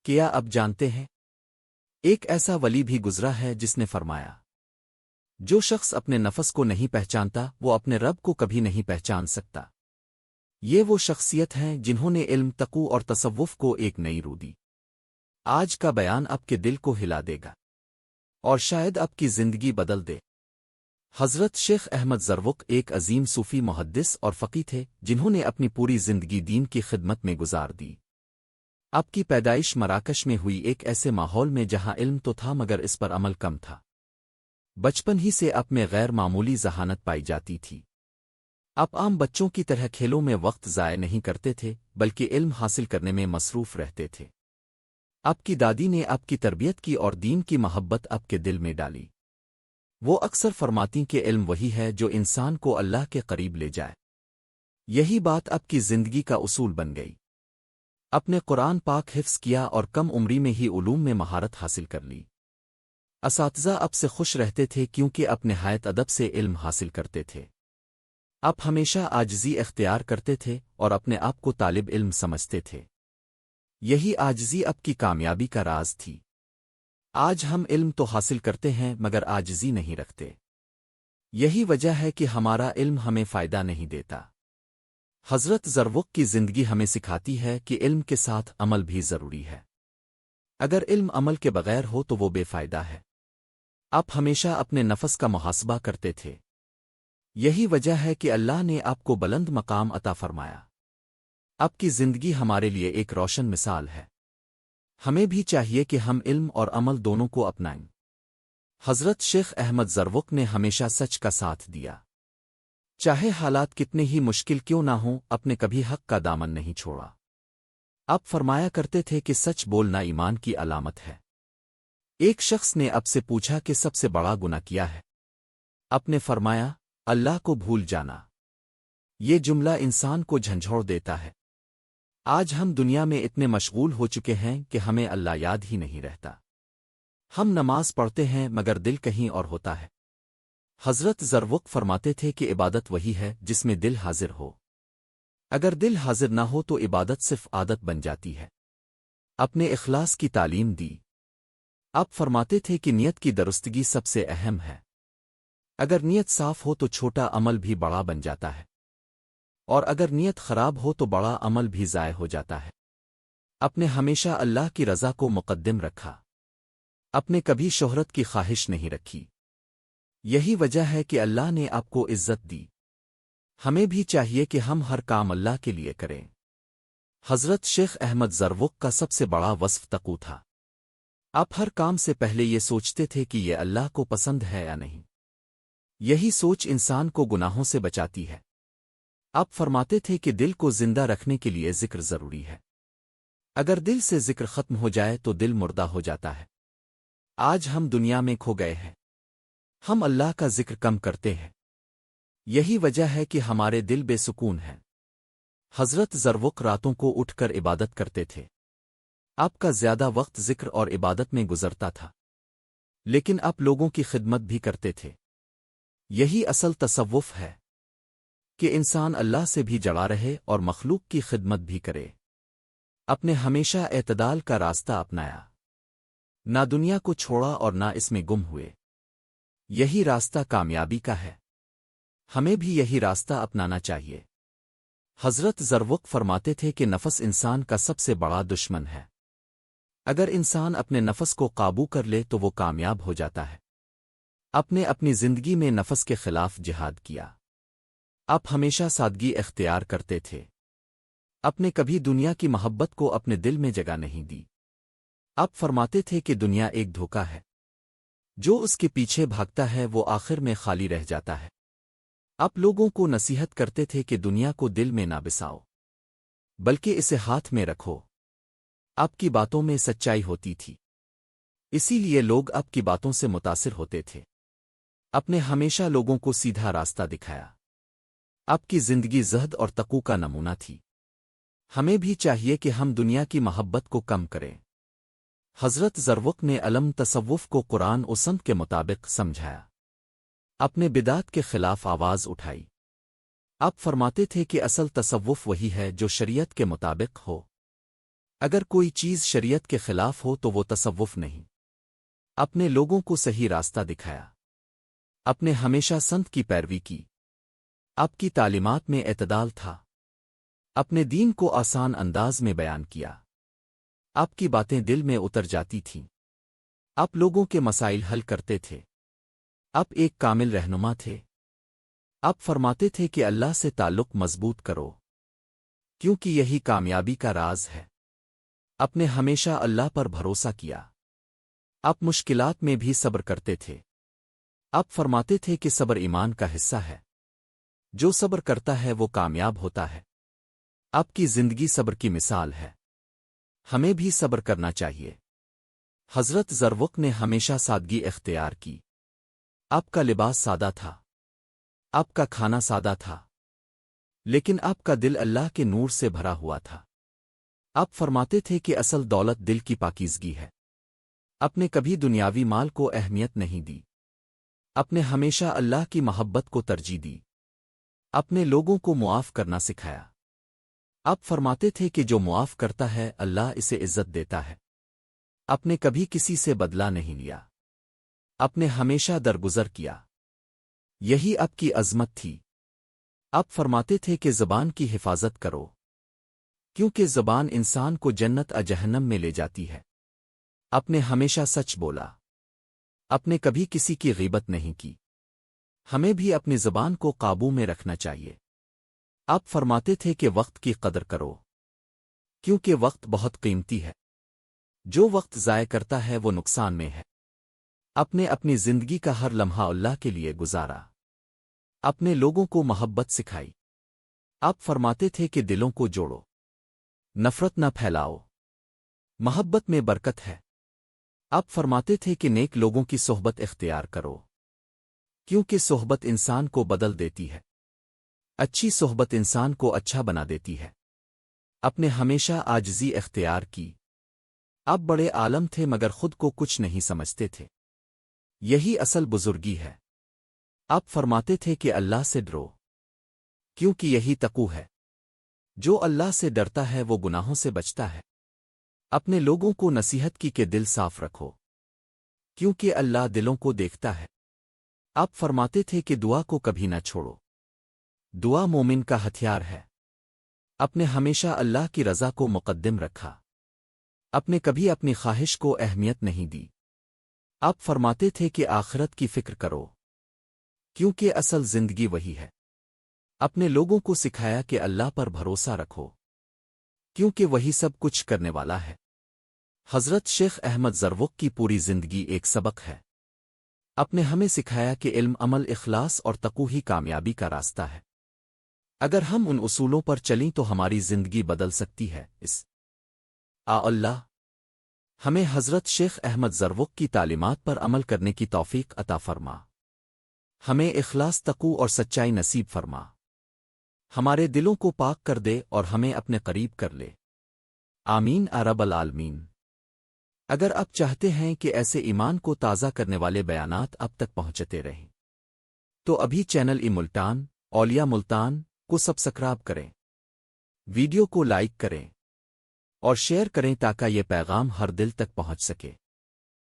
کیا اب جانتے ہیں؟ ایک ایسا ولی بھی گزرا ہے جس نے فرمایا، جو شخص اپنے نفس کو نہیں پہچانتا وہ اپنے رب کو کبھی نہیں پہچان سکتا۔ یہ وہ شخصیت ہیں جنہوں نے علم، تقوی اور تصوف کو ایک نئی روح دی۔ آج کا بیان آپ کے دل کو ہلا دے گا اور شاید آپ کی زندگی بدل دے۔ حضرت شیخ احمد زروق ایک عظیم صوفی محدث اور فقی تھے جنہوں نے اپنی پوری زندگی دین کی خدمت میں گزار دی۔ آپ کی پیدائش مراکش میں ہوئی، ایک ایسے ماحول میں جہاں علم تو تھا مگر اس پر عمل کم تھا۔ بچپن ہی سے آپ میں غیر معمولی ذہانت پائی جاتی تھی۔ آپ عام بچوں کی طرح کھیلوں میں وقت ضائع نہیں کرتے تھے بلکہ علم حاصل کرنے میں مصروف رہتے تھے۔ آپ کی دادی نے آپ کی تربیت کی اور دین کی محبت آپ کے دل میں ڈالی۔ وہ اکثر فرماتی کہ علم وہی ہے جو انسان کو اللہ کے قریب لے جائے۔ یہی بات آپ کی زندگی کا اصول بن گئی۔ اپنے قرآن پاک حفظ کیا اور کم عمری میں ہی علوم میں مہارت حاصل کر لی۔ اساتذہ آپ سے خوش رہتے تھے کیونکہ آپ نہایت ادب سے علم حاصل کرتے تھے۔ آپ ہمیشہ عاجزی اختیار کرتے تھے اور اپنے آپ کو طالب علم سمجھتے تھے۔ یہی عاجزی آپ کی کامیابی کا راز تھی۔ آج ہم علم تو حاصل کرتے ہیں مگر عاجزی نہیں رکھتے۔ یہی وجہ ہے کہ ہمارا علم ہمیں فائدہ نہیں دیتا۔ حضرت زروق کی زندگی ہمیں سکھاتی ہے کہ علم کے ساتھ عمل بھی ضروری ہے۔ اگر علم عمل کے بغیر ہو تو وہ بے فائدہ ہے۔ آپ ہمیشہ اپنے نفس کا محاسبہ کرتے تھے۔ یہی وجہ ہے کہ اللہ نے آپ کو بلند مقام عطا فرمایا۔ آپ کی زندگی ہمارے لیے ایک روشن مثال ہے۔ ہمیں بھی چاہیے کہ ہم علم اور عمل دونوں کو اپنائیں۔ حضرت شیخ احمد زروق نے ہمیشہ سچ کا ساتھ دیا۔ چاہے حالات کتنے ہی مشکل کیوں نہ ہوں، اپنے کبھی حق کا دامن نہیں چھوڑا۔ آپ فرمایا کرتے تھے کہ سچ بولنا ایمان کی علامت ہے۔ ایک شخص نے آپ سے پوچھا کہ سب سے بڑا گناہ کیا ہے؟ آپ نے فرمایا، اللہ کو بھول جانا۔ یہ جملہ انسان کو جھنجھوڑ دیتا ہے۔ آج ہم دنیا میں اتنے مشغول ہو چکے ہیں کہ ہمیں اللہ یاد ہی نہیں رہتا۔ ہم نماز پڑھتے ہیں مگر دل کہیں اور ہوتا ہے۔ حضرت زروق فرماتے تھے کہ عبادت وہی ہے جس میں دل حاضر ہو۔ اگر دل حاضر نہ ہو تو عبادت صرف عادت بن جاتی ہے۔ اپنے اخلاص کی تعلیم دی۔ آپ فرماتے تھے کہ نیت کی درستگی سب سے اہم ہے۔ اگر نیت صاف ہو تو چھوٹا عمل بھی بڑا بن جاتا ہے، اور اگر نیت خراب ہو تو بڑا عمل بھی ضائع ہو جاتا ہے۔ اپنے ہمیشہ اللہ کی رضا کو مقدم رکھا۔ اپنے کبھی شہرت کی خواہش نہیں رکھی۔ یہی وجہ ہے کہ اللہ نے آپ کو عزت دی۔ ہمیں بھی چاہیے کہ ہم ہر کام اللہ کے لیے کریں۔ حضرت شیخ احمد زروق کا سب سے بڑا وصف تقوی تھا۔ آپ ہر کام سے پہلے یہ سوچتے تھے کہ یہ اللہ کو پسند ہے یا نہیں۔ یہی سوچ انسان کو گناہوں سے بچاتی ہے۔ آپ فرماتے تھے کہ دل کو زندہ رکھنے کے لیے ذکر ضروری ہے۔ اگر دل سے ذکر ختم ہو جائے تو دل مردہ ہو جاتا ہے۔ آج ہم دنیا میں کھو گئے ہیں۔ ہم اللہ کا ذکر کم کرتے ہیں۔ یہی وجہ ہے کہ ہمارے دل بے سکون ہیں۔ حضرت زروق راتوں کو اٹھ کر عبادت کرتے تھے۔ آپ کا زیادہ وقت ذکر اور عبادت میں گزرتا تھا، لیکن آپ لوگوں کی خدمت بھی کرتے تھے۔ یہی اصل تصوف ہے کہ انسان اللہ سے بھی جڑا رہے اور مخلوق کی خدمت بھی کرے۔ اپنے ہمیشہ اعتدال کا راستہ اپنایا، نہ دنیا کو چھوڑا اور نہ اس میں گم ہوئے۔ یہی راستہ کامیابی کا ہے۔ ہمیں بھی یہی راستہ اپنانا چاہیے۔ حضرت زروق فرماتے تھے کہ نفس انسان کا سب سے بڑا دشمن ہے۔ اگر انسان اپنے نفس کو قابو کر لے تو وہ کامیاب ہو جاتا ہے۔ اپنی زندگی میں نفس کے خلاف جہاد کیا۔ آپ ہمیشہ سادگی اختیار کرتے تھے۔ آپ نے کبھی دنیا کی محبت کو اپنے دل میں جگہ نہیں دی۔ آپ فرماتے تھے کہ دنیا ایک دھوکہ ہے، جو اس کے پیچھے بھاگتا ہے وہ آخر میں خالی رہ جاتا ہے۔ آپ لوگوں کو نصیحت کرتے تھے کہ دنیا کو دل میں نہ بساؤ، بلکہ اسے ہاتھ میں رکھو۔ آپ کی باتوں میں سچائی ہوتی تھی، اسی لیے لوگ آپ کی باتوں سے متاثر ہوتے تھے۔ آپ نے ہمیشہ لوگوں کو سیدھا راستہ دکھایا۔ آپ کی زندگی زہد اور تقوی کا نمونہ تھی۔ ہمیں بھی چاہیے کہ ہم دنیا کی محبت کو کم کریں۔ حضرت زروق نے علم تصوف کو قرآن و سنت کے مطابق سمجھایا۔ اپنے بدعت کے خلاف آواز اٹھائی۔ آپ فرماتے تھے کہ اصل تصوف وہی ہے جو شریعت کے مطابق ہو۔ اگر کوئی چیز شریعت کے خلاف ہو تو وہ تصوف نہیں۔ اپنے لوگوں کو صحیح راستہ دکھایا، اپنے ہمیشہ سنت کی پیروی کی، آپ کی تعلیمات میں اعتدال تھا، اپنے دین کو آسان انداز میں بیان کیا، آپ کی باتیں دل میں اتر جاتی تھیں، آپ لوگوں کے مسائل حل کرتے تھے، آپ ایک کامل رہنما تھے۔ آپ فرماتے تھے کہ اللہ سے تعلق مضبوط کرو، کیونکہ یہی کامیابی کا راز ہے۔ آپ نے ہمیشہ اللہ پر بھروسہ کیا، آپ مشکلات میں بھی صبر کرتے تھے۔ آپ فرماتے تھے کہ صبر ایمان کا حصہ ہے، جو صبر کرتا ہے وہ کامیاب ہوتا ہے۔ آپ کی زندگی صبر کی مثال ہے، ہمیں بھی صبر کرنا چاہیے۔ حضرت زروق نے ہمیشہ سادگی اختیار کی، آپ کا لباس سادہ تھا، آپ کا کھانا سادہ تھا، لیکن آپ کا دل اللہ کے نور سے بھرا ہوا تھا۔ آپ فرماتے تھے کہ اصل دولت دل کی پاکیزگی ہے۔ آپ نے کبھی دنیاوی مال کو اہمیت نہیں دی، آپ نے ہمیشہ اللہ کی محبت کو ترجیح دی، اپنے لوگوں کو معاف کرنا سکھایا۔ آپ فرماتے تھے کہ جو معاف کرتا ہے اللہ اسے عزت دیتا ہے۔ آپ نے کبھی کسی سے بدلہ نہیں لیا، آپ نے ہمیشہ درگزر کیا، یہی آپ کی عظمت تھی۔ آپ فرماتے تھے کہ زبان کی حفاظت کرو، کیونکہ زبان انسان کو جنت جہنم میں لے جاتی ہے۔ آپ نے ہمیشہ سچ بولا، آپ نے کبھی کسی کی غیبت نہیں کی۔ ہمیں بھی اپنی زبان کو قابو میں رکھنا چاہیے۔ آپ فرماتے تھے کہ وقت کی قدر کرو، کیونکہ وقت بہت قیمتی ہے، جو وقت ضائع کرتا ہے وہ نقصان میں ہے۔ آپ نے اپنی زندگی کا ہر لمحہ اللہ کے لیے گزارا، اپنے لوگوں کو محبت سکھائی۔ آپ فرماتے تھے کہ دلوں کو جوڑو، نفرت نہ پھیلاؤ، محبت میں برکت ہے۔ آپ فرماتے تھے کہ نیک لوگوں کی صحبت اختیار کرو، کیونکہ صحبت انسان کو بدل دیتی ہے، اچھی صحبت انسان کو اچھا بنا دیتی ہے۔ آپ نے ہمیشہ عاجزی اختیار کی، آپ بڑے عالم تھے مگر خود کو کچھ نہیں سمجھتے تھے، یہی اصل بزرگی ہے۔ آپ فرماتے تھے کہ اللہ سے ڈرو، کیونکہ یہی تقوی ہے۔ جو اللہ سے ڈرتا ہے وہ گناہوں سے بچتا ہے۔ اپنے لوگوں کو نصیحت کی کہ دل صاف رکھو، کیونکہ اللہ دلوں کو دیکھتا ہے۔ آپ فرماتے تھے کہ دعا کو کبھی نہ چھوڑو، دعا مومن کا ہتھیار ہے۔ آپ نے ہمیشہ اللہ کی رضا کو مقدم رکھا، آپ نے کبھی اپنی خواہش کو اہمیت نہیں دی۔ آپ فرماتے تھے کہ آخرت کی فکر کرو، کیونکہ اصل زندگی وہی ہے۔ اپنے لوگوں کو سکھایا کہ اللہ پر بھروسہ رکھو، کیونکہ وہی سب کچھ کرنے والا ہے۔ حضرت شیخ احمد زروق کی پوری زندگی ایک سبق ہے۔ آپ نے ہمیں سکھایا کہ علم، عمل، اخلاص اور تقوی ہی کامیابی کا راستہ ہے۔ اگر ہم ان اصولوں پر چلیں تو ہماری زندگی بدل سکتی ہے۔ اللہ ہمیں حضرت شیخ احمد زروق کی تعلیمات پر عمل کرنے کی توفیق عطا فرما، ہمیں اخلاص، تقوی اور سچائی نصیب فرما، ہمارے دلوں کو پاک کر دے اور ہمیں اپنے قریب کر لے۔ آمین رب العالمین۔ اگر آپ چاہتے ہیں کہ ایسے ایمان کو تازہ کرنے والے بیانات اب تک پہنچتے رہیں تو ابھی چینل ملتان اولیاء ملتان کو سبسکرائب کریں، ویڈیو کو لائک کریں اور شیئر کریں تاکہ یہ پیغام ہر دل تک پہنچ سکے۔